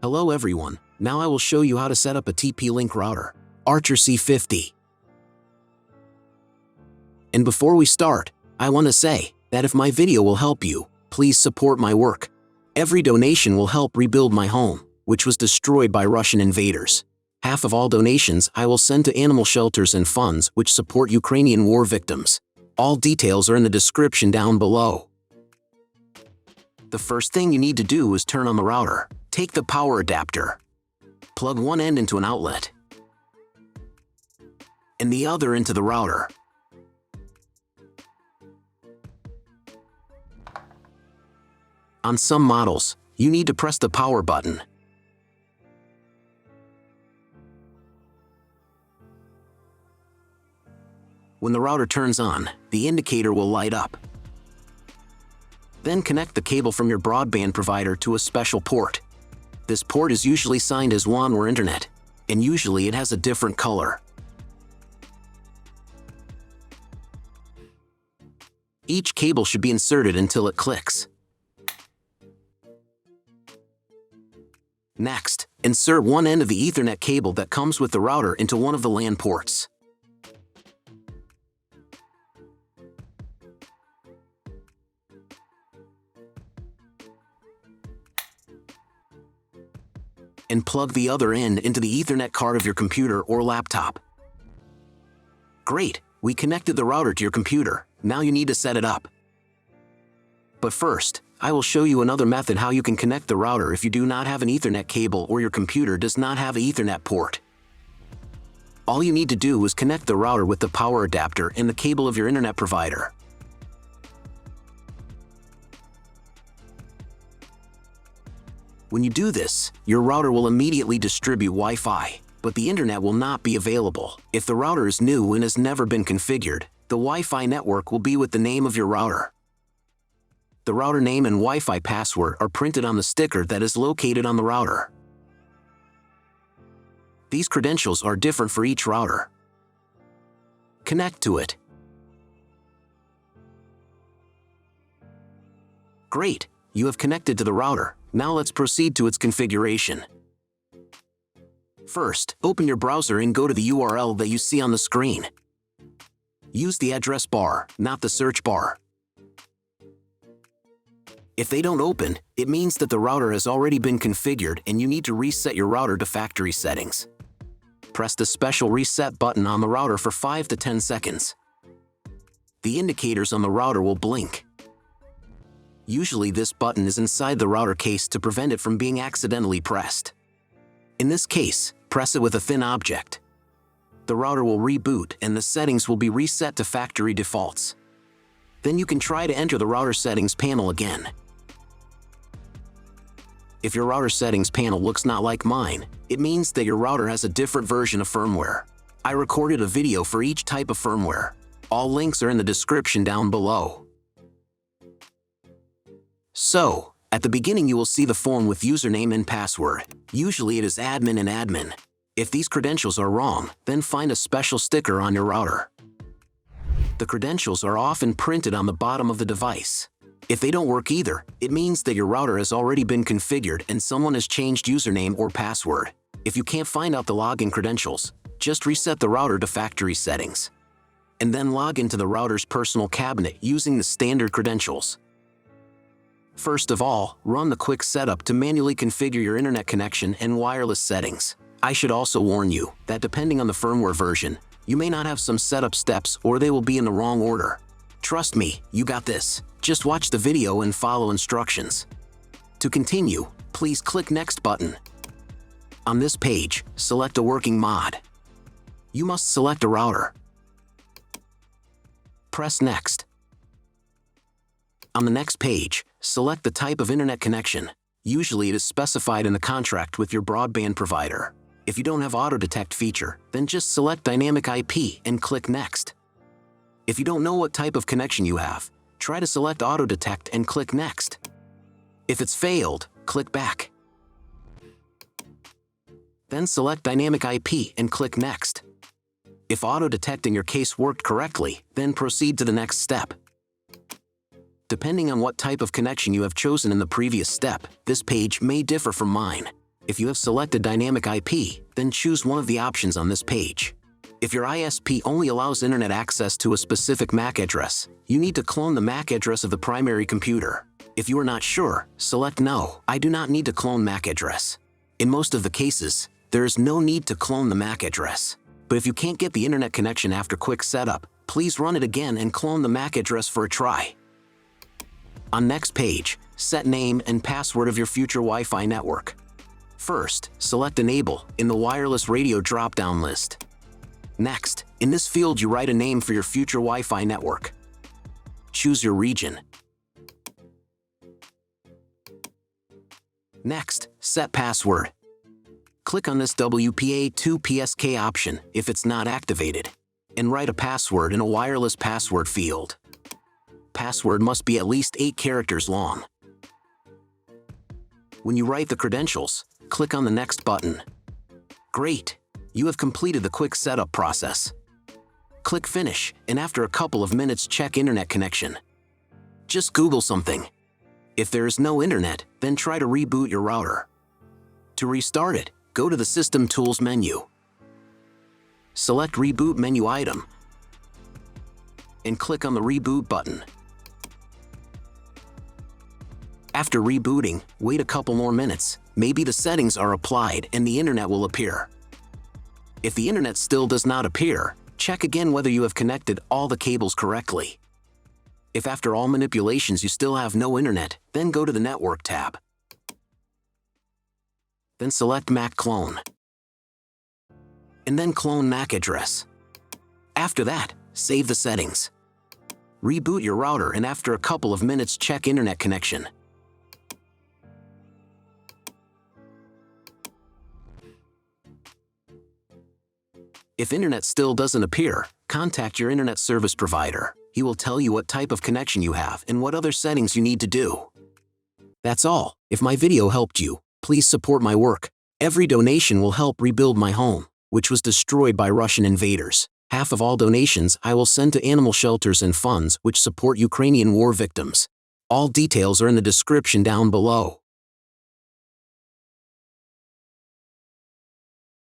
Hello everyone, now I will show you how to set up a TP-Link router, Archer C50. And before we start, I want to say that if my video will help you, please support my work. Every donation will help rebuild my home, which was destroyed by Russian invaders. Half of all donations I will send to animal shelters and funds which support Ukrainian war victims. All details are in the description down below. The first thing you need to do is turn on the router. Take the power adapter. Plug one end into an outlet and the other into the router. On some models, you need to press the power button. When the router turns on, the indicator will light up. Then connect the cable from your broadband provider to a special port. This port is usually signed as WAN or Internet, and usually it has a different color. Each cable should be inserted until it clicks. Next, insert one end of the Ethernet cable that comes with the router into one of the LAN ports. And plug the other end into the Ethernet card of your computer or laptop. Great, we connected the router to your computer. Now you need to set it up. But first, I will show you another method how you can connect the router if you do not have an Ethernet cable or your computer does not have an Ethernet port. All you need to do is connect the router with the power adapter and the cable of your internet provider. When you do this, your router will immediately distribute Wi-Fi, but the internet will not be available. If the router is new and has never been configured, the Wi-Fi network will be with the name of your router. The router name and Wi-Fi password are printed on the sticker that is located on the router. These credentials are different for each router. Connect to it. Great, you have connected to the router. Now let's proceed to its configuration. First, open your browser and go to the URL that you see on the screen. Use the address bar, not the search bar. If they don't open, it means that the router has already been configured and you need to reset your router to factory settings. Press the special reset button on the router for 5 to 10 seconds. The indicators on the router will blink. Usually this button is inside the router case to prevent it from being accidentally pressed. In this case, press it with a thin object. The router will reboot and the settings will be reset to factory defaults. Then you can try to enter the router settings panel again. If your router settings panel looks not like mine, it means that your router has a different version of firmware. I recorded a video for each type of firmware. All links are in the description down below. So, at the beginning you will see the form with username and password. Usually it is admin and admin. If these credentials are wrong, then find a special sticker on your router. The credentials are often printed on the bottom of the device. If they don't work either, it means that your router has already been configured and someone has changed username or password. If you can't find out the login credentials, just reset the router to factory settings. And then log into the router's personal cabinet using the standard credentials. First of all, run the quick setup to manually configure your internet connection and wireless settings. I should also warn you that depending on the firmware version, you may not have some setup steps or they will be in the wrong order. Trust me, you got this. Just watch the video and follow instructions. To continue, please click Next button. On this page, select a working mod. You must select a router. Press Next. On the next page, select the type of internet connection. Usually it is specified in the contract with your broadband provider. If you don't have auto detect feature, then just select dynamic IP and click Next. If you don't know what type of connection you have, try to select auto detect and click Next. If it's failed, click back. Then select dynamic IP and click Next. If auto detect in your case worked correctly, then proceed to the next step. Depending on what type of connection you have chosen in the previous step, this page may differ from mine. If you have selected Dynamic IP, then choose one of the options on this page. If your ISP only allows internet access to a specific MAC address, you need to clone the MAC address of the primary computer. If you are not sure, select No, I do not need to clone MAC address. In most of the cases, there is no need to clone the MAC address. But if you can't get the internet connection after quick setup, please run it again and clone the MAC address for a try. On next page, set name and password of your future Wi-Fi network. First, select Enable in the wireless radio drop-down list. Next, in this field you write a name for your future Wi-Fi network. Choose your region. Next, set password. Click on this WPA2PSK option if it's not activated, and write a password in a wireless password field. Password must be at least 8 characters long. When you write the credentials, click on the Next button. Great! You have completed the quick setup process. Click Finish, and after a couple of minutes check internet connection. Just Google something. If there is no internet, then try to reboot your router. To restart it, go to the System Tools menu. Select Reboot menu item, and click on the Reboot button. After rebooting, wait a couple more minutes. Maybe the settings are applied and the internet will appear. If the internet still does not appear, check again whether you have connected all the cables correctly. If after all manipulations you still have no internet, then go to the Network tab. Then select MAC clone. And then clone MAC address. After that, save the settings. Reboot your router and after a couple of minutes check internet connection. If internet still doesn't appear, contact your internet service provider. He will tell you what type of connection you have and what other settings you need to do. That's all. If my video helped you, please support my work. Every donation will help rebuild my home, which was destroyed by Russian invaders. Half of all donations I will send to animal shelters and funds which support Ukrainian war victims. All details are in the description down below.